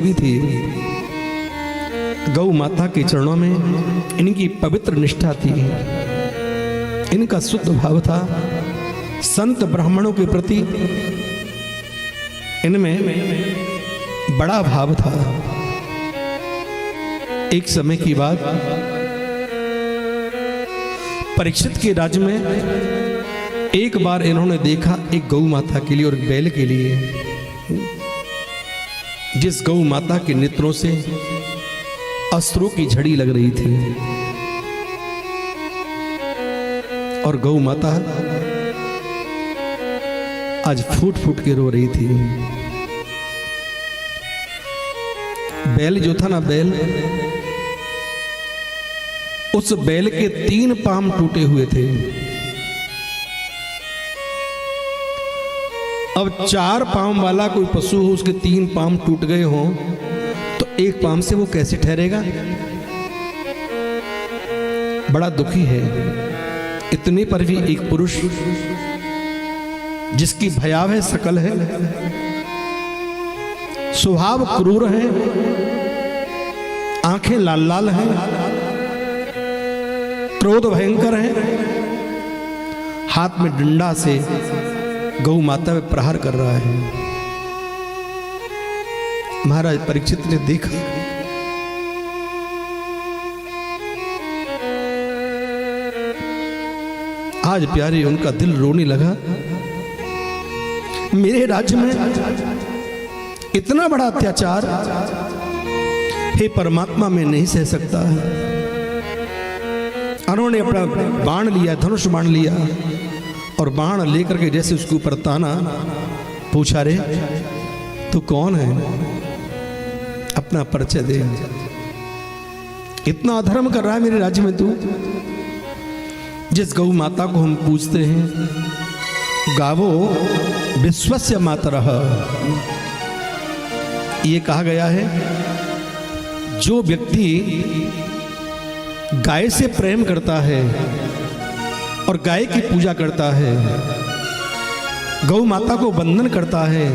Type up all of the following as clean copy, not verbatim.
भी थी। गौ माता के चरणों में इनकी पवित्र निष्ठा थी, इनका शुद्ध भाव था। संत ब्राह्मणों के प्रति इनमें बड़ा भाव था। एक समय की बात, परीक्षित के राज्य में एक बार इन्होंने देखा एक गौ माता के लिए और बैल के लिए, जिस गौ माता के नेत्रों से अश्रु की झड़ी लग रही थी और गौ माता आज फूट फूट के रो रही थी। बैल जो था ना, बैल, उस बैल के 3 पांव टूटे हुए थे। अब 4 पांव वाला कोई पशु हो, उसके 3 पांव टूट गए हों तो 1 पांव से वो कैसे ठहरेगा? बड़ा दुखी है। इतने पर भी एक पुरुष जिसकी भयावह शकल है, स्वभाव क्रूर है, आंखें लाल लाल हैं, क्रोध भयंकर है, हाथ में डंडा से गौ माता में प्रहार कर रहा है। महाराज परीक्षित ने देखा, आज प्यारे उनका दिल रोने लगा। मेरे राज्य में इतना बड़ा अत्याचार, हे परमात्मा, मैं नहीं सह सकता। उन्होंने अपना बाण लिया, धनुष बाण लिया और बाण लेकर के जैसे उसके ऊपर ताना, पूछा, रे तू कौन है? अपना परिचय दे। इतना अधर्म कर रहा है मेरे राज्य में तू। जिस गौ माता को हम पूजते हैं, गावो विश्वस्य मातरः, ये कहा गया है जो व्यक्ति गाय से प्रेम करता है और गाय की पूजा करता है, गौ माता को वंदन करता है,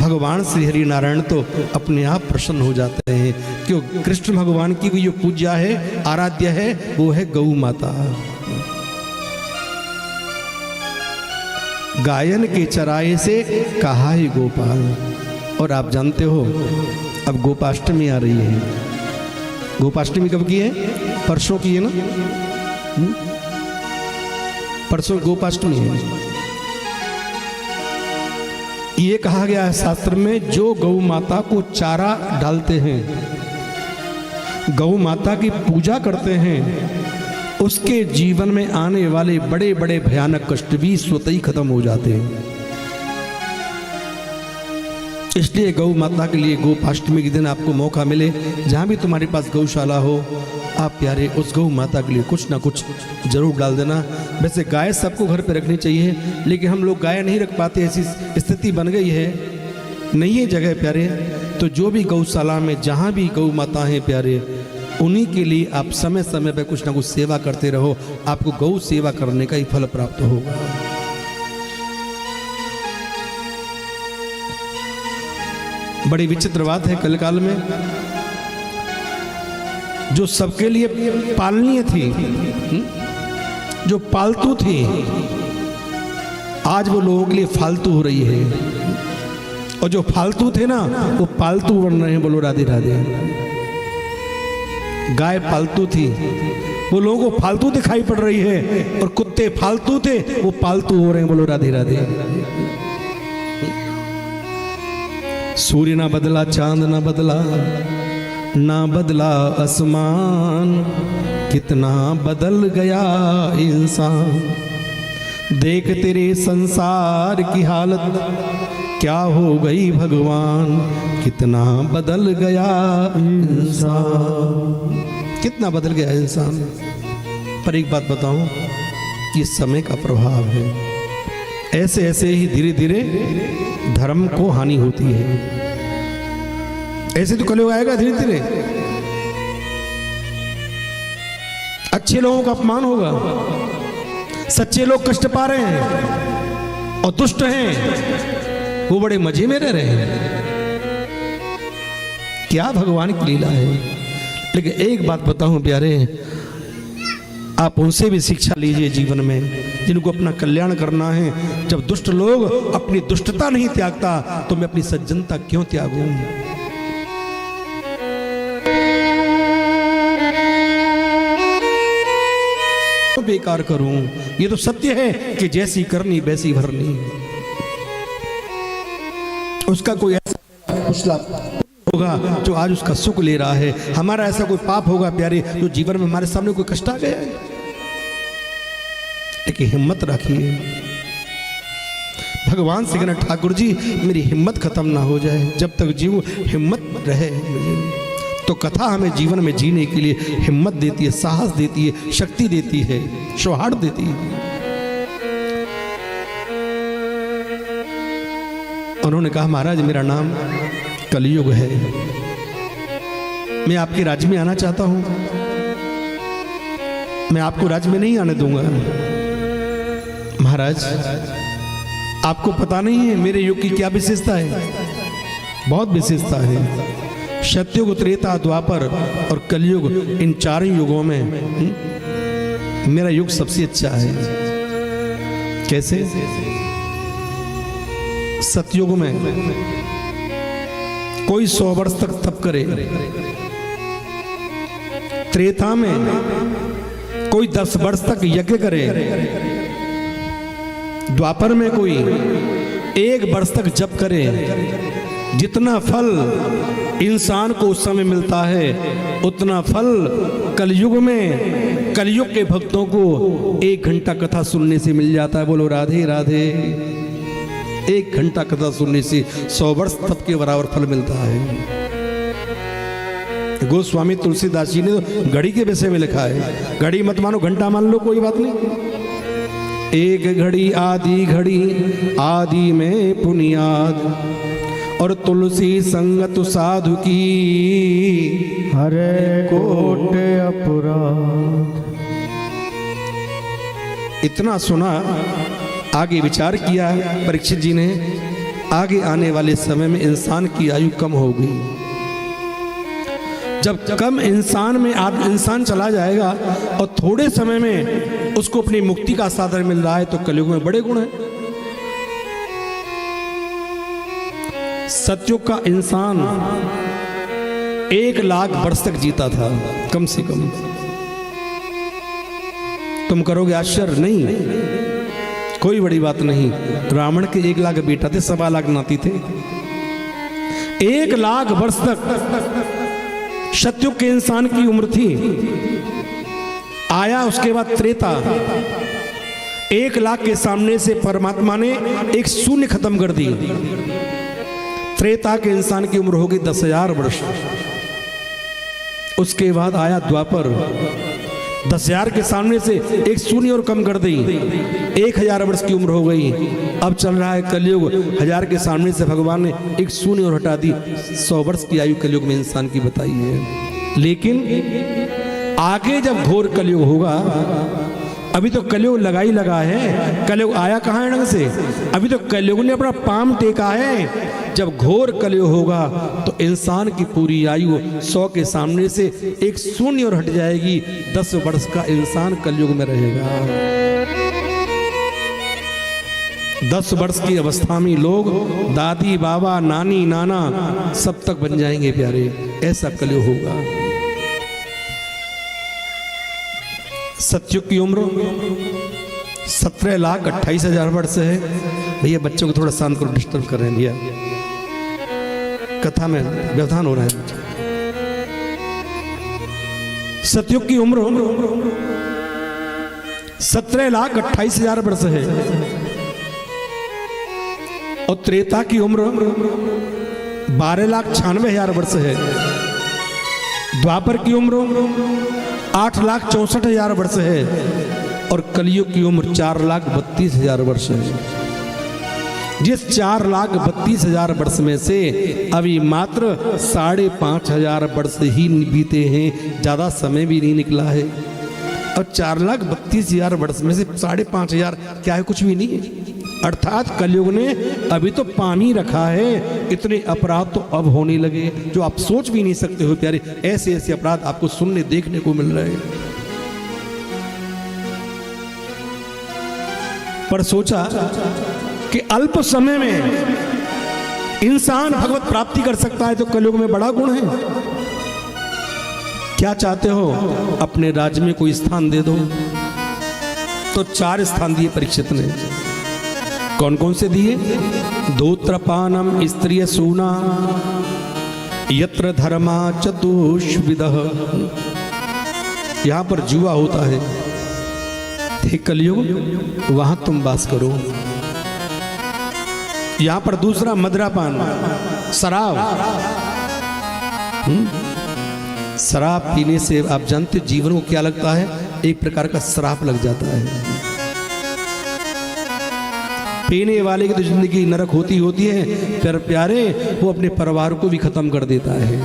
भगवान श्री हरि नारायण तो अपने आप प्रसन्न हो जाते हैं। क्यों? कृष्ण भगवान की भी जो पूज्या है, आराध्य है, वो है गौ माता। गायन के चराए से कहा है गोपाल। और आप जानते हो अब गोपाष्टमी आ रही है। गोपाष्टमी कब की है? परसों की है ना? परसों गोपाष्टमी है। ये कहा गया है शास्त्र में, जो गौ माता को चारा डालते हैं, गौ माता की पूजा करते हैं, उसके जीवन में आने वाले बड़े बड़े भयानक कष्ट भी स्वतः ही खत्म हो जाते हैं। इसलिए गौ माता के लिए गोपाष्टमी के दिन आपको मौका मिले, जहां भी तुम्हारे पास गौशाला हो, आप प्यारे उस गौ माता के लिए कुछ ना कुछ जरूर डाल देना। वैसे गाय सबको घर पे रखनी चाहिए, लेकिन हम लोग गाय नहीं रख पाते, ऐसी स्थिति बन गई है, नहीं है जगह प्यारे। तो जो भी गौशाला में जहां भी गौ माता है प्यारे, उन्हीं के लिए आप समय समय पर कुछ ना कुछ सेवा करते रहो। आपको गौ सेवा करने का ही फल प्राप्त होगा। बड़ी विचित्र बात है, कलकाल में जो सबके लिए पालनीय थी, जो पालतू थी, आज वो लोगों के लिए फालतू हो रही है। और जो फालतू थे ना, वो पालतू बन रहे हैं। बोलो राधे राधे। गाय पालतू थी, वो लोगों को फालतू दिखाई पड़ रही है, और कुत्ते फालतू थे, वो पालतू हो रहे हैं। बोलो राधे राधे। सूर्य ना बदला, चांद ना बदला, ना बदला आसमान, कितना बदल गया इंसान। देख तेरे संसार की हालत, क्या हो गई भगवान, कितना बदल गया इंसान। कितना बदल गया इंसान। पर एक बात बताऊं, ये समय का प्रभाव है। ऐसे ऐसे ही धीरे धीरे धर्म को हानि होती है। ऐसे तो कलयुग आएगा धीरे धीरे, अच्छे लोगों का अपमान होगा, सच्चे लोग कष्ट पा रहे हैं और दुष्ट हैं वो बड़े मजे में रह रहे हैं। क्या भगवान की लीला है। लेकिन एक बात बताऊं प्यारे, आप उनसे भी शिक्षा लीजिए जीवन में जिनको अपना कल्याण करना है। जब दुष्ट लोग अपनी दुष्टता नहीं त्यागता तो मैं अपनी सज्जनता क्यों त्यागूं। तो बेकार करूं। ये तो सत्य है कि जैसी करनी वैसी भरनी। उसका कोई ऐसा होगा जो आज उसका सुख ले रहा है, हमारा ऐसा कोई पाप होगा प्यारे जो जीवन में हमारे सामने कोई कष्ट आ गया है। लेकिन हिम्मत रखिए, भगवान से कहना ठाकुर जी मेरी हिम्मत खत्म ना हो जाए, जब तक जीव हिम्मत रहे। तो कथा हमें जीवन में जीने के लिए हिम्मत देती है, साहस देती है, शक्ति देती है, सौहार्द देती है। उन्होंने कहा महाराज मेरा नाम कलयुग है, मैं आपके राज्य में आना चाहता हूं, मैं आपको राज्य में नहीं आने दूंगा। महाराज आपको पता नहीं है मेरे युग की क्या विशेषता है। बहुत विशेषता है। सतयुग, त्रेता, द्वापर और कलयुग, इन चारों युगों में मेरा युग सबसे अच्छा है। कैसे? सतयुग में कोई 100 वर्ष तक तप करे, त्रेता में कोई 10 वर्ष तक यज्ञ करे, द्वापर में कोई 1 वर्ष तक जप करे। जितना फल इंसान को उस समय मिलता है उतना फल कलयुग में कलयुग के भक्तों को 1 घंटा कथा सुनने से मिल जाता है। बोलो राधे राधे। 1 घंटा कथा सुनने से 100 वर्ष तप के बराबर फल मिलता है। गोस्वामी तुलसीदास जी ने तो घड़ी के विषय में लिखा है, घड़ी मत मानो घंटा मान लो, कोई बात नहीं। 1 घड़ी आदि में पुनियाद, और तुलसी संगत साधु की हरे कोट अपराध। इतना सुना, आगे विचार किया परीक्षित जी ने। आगे आने वाले समय में इंसान की आयु कम होगी। जब कम इंसान में इंसान चला जाएगा और थोड़े समय में उसको अपनी मुक्ति का साधन मिल रहा है तो कलयुग में बड़े गुण है। सतयुग का इंसान 1 लाख वर्ष तक जीता था कम से कम। तुम करोगे आश्चर्य? नहीं, कोई बड़ी बात नहीं। रावण के 1 लाख बेटा थे, 1.25 लाख नाती थे। 1 लाख वर्ष तक सतयुग के इंसान की उम्र थी। आया उसके बाद त्रेता, 1 लाख के सामने से परमात्मा ने एक शून्य खत्म कर दी। त्रेता के इंसान की उम्र होगी 10,000 वर्ष। उसके बाद आया द्वापर, 10,000 के सामने से एक शून्य और कम कर दी, 1,000 वर्ष की उम्र हो गई। अब चल रहा है कलयुग, 1000 के सामने से भगवान ने एक शून्य और हटा दी। 100 वर्ष की आयु कलयुग में इंसान की बताई है। लेकिन आगे जब घोर कलयुग होगा, अभी तो कलयुग लगा ही लगा है। कलयुग आया कहाँ है ढंग से? अभी तो कलयुग ने अपना पाम टेका है। जब घोर कलयुग होगा तो इंसान की पूरी आयु 100 के सामने से एक शून्य और हट जाएगी। 10 वर्ष का इंसान कलयुग में रहेगा। 10 वर्ष की अवस्था में लोग दादी, बाबा, नानी, नाना सब तक बन जाएंगे प्यारे। ऐसा कलयुग होगा। सतयुग की उम्र 17,28,000 वर्ष है। भैया बच्चों को थोड़ा शांत करो, डिस्टर्ब कर रहे हैं भैया, कथा में व्यवधान हो रहा है। सतयुग की उम्र 17,28,000 वर्ष है और त्रेता की उम्र 12,96,000 वर्ष है। द्वापर की उम्र 8,64,000 वर्ष है और कलयुग की उम्र 4,32,000 वर्ष है। जिस 4,32,000 वर्ष में से अभी मात्र 5,500 वर्ष ही बीते हैं, ज़्यादा समय भी नहीं निकला है। और 4,32,000 वर्ष में से 5,500 क्या है? कुछ भी नहीं है। अर्थात कलयुग ने अभी तो पानी रखा है, इतने अपराध तो अब होने लगे जो आप सोच भी नहीं सकते हो प्यारे। ऐसे ऐसे अपराध आपको सुनने देखने को मिल रहे हैं। पर सोचा कि अल्प समय में इंसान भगवत प्राप्ति कर सकता है तो कलयुग में बड़ा गुण है। क्या चाहते हो, अपने राज्य में कोई स्थान दे दो। तो 4 स्थान दिए परीक्षित ने। कौन कौन से दिए? धूत्रपानम स्त्रिय सूना यत्र धर्मा चतुष्विदः। यहां पर जुआ होता है, ठीक कलयुग वहां तुम वास करो। यहां पर दूसरा मदरापान, शराब। शराब पीने से आप जानते जीवन को क्या लगता है, एक प्रकार का श्राप लग जाता है। पीने वाले की तो जिंदगी नरक होती है, फिर प्यारे वो अपने परिवार को भी खत्म कर देता है।